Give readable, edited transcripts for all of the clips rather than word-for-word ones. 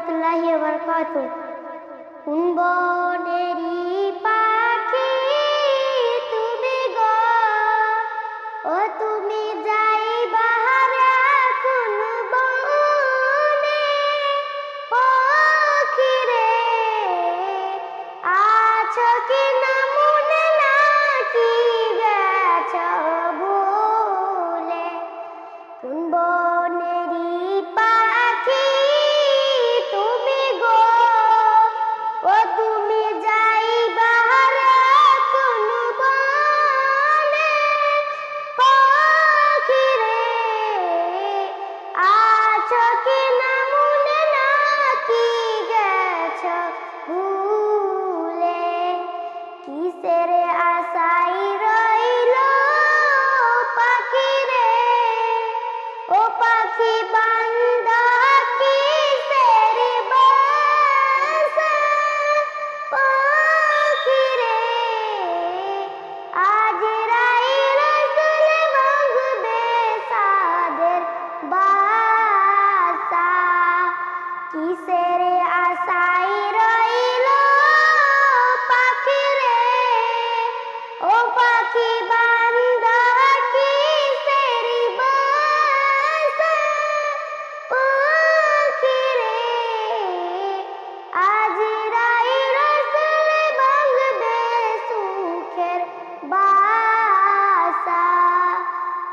রহমতুল্লাহি ওয়া বারাকাতুহু। কোন বনেরই পাখি তুমি গো, ও তুমি যাইবা রে কোন বনে, পাখি রে আছো কি না মনে নাকি গেছো ভুলে। কোন বনেরই পাখি তুমি গো, ও তুমি যাইবা রে কোন বনে, পাখি রে আছো কি না মনে নাকি গেছো ভুলে। কিসের আশায় রইলো পাখি রে, ও পাখি বান্দা কিসের বাসা, পাখি রে আজরাইল আসলে ভাঙবে সাদের বাসা। কিসের আশায় রইলো পাখি রে, ও পাখি বান্দা কিসের বাসা, পাখি রে আজরাইল আসলে ভাঙবে সুখের বাসা।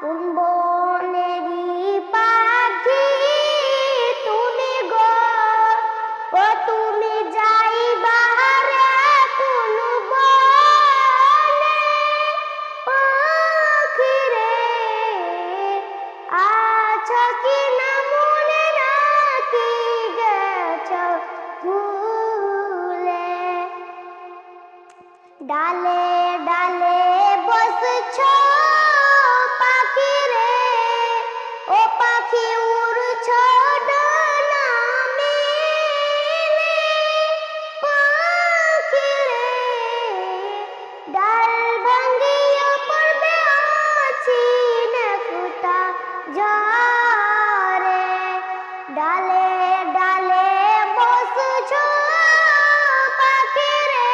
কোন বনেরই পাখি তুমি গো, ও তুমি যাইবা রে কোন বনে, পাখি রে আছো কি না মনে নাকি গেছো ভুলে। ডালে ডালে বসছো পাখি রে, ও পাখি উড়ছো ডানা মেলে, পাখি রে ডাল ভাঙ্গিয়া পড়বে আছি নেকুতা ঝড়ে। ডালে ডালে বসছো পাখি রে,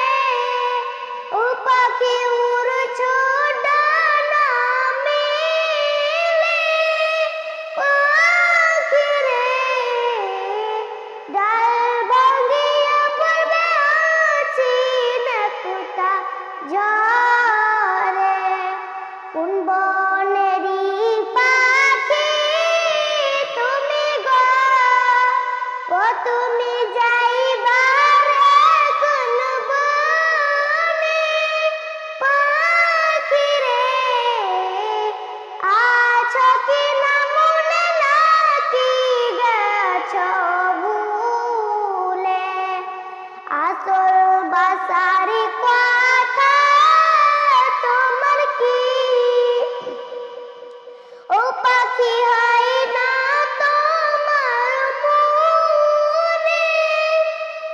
ও পাখি উড়ছো ডানা মেলে, পাখি রে ডাল ভাঙ্গিয়া পড়বে আছি নেকুতা ঝড়ে। কোন বনেরই পাখি তুমি গো, ও তুমি যাইবা রে কোন বনে, পাখি রে আছো কি না মনে নাকি গেছো ভুলে। আসল বাসারি কথা তোমার কি, ও পাখি হয় না তোমার মনে,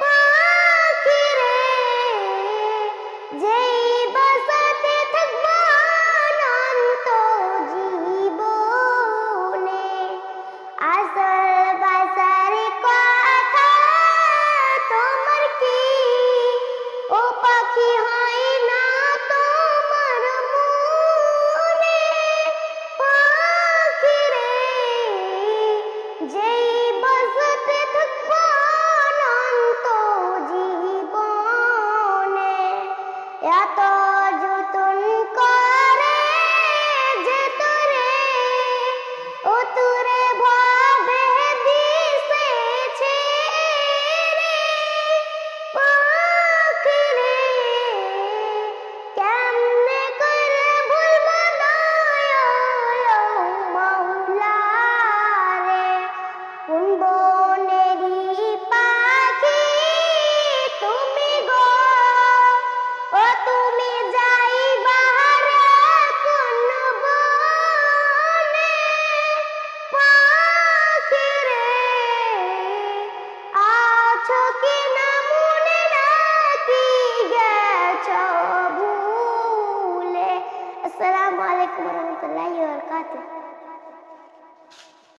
পাখি রে যেই বাসাতে থাকবো অনন্ত জীবনে। আসল বাসারি কথা তোমার কি, ও পাখি হয় না তোমার মনে, পাখি রে যেই বাসাতে থাকবো অনন্ত জীবনে। এত যতন করে যে তোরে, ও তোরে ভাবে দিছে ছেড়ে, পাখি রে কেমনে করে ভুলবো দয়াল মাওলা রে। কোন বনেরই পাখি তুমি গো, ও তুমি যাইবা রে কোন বনে, পাখি রে আছো কি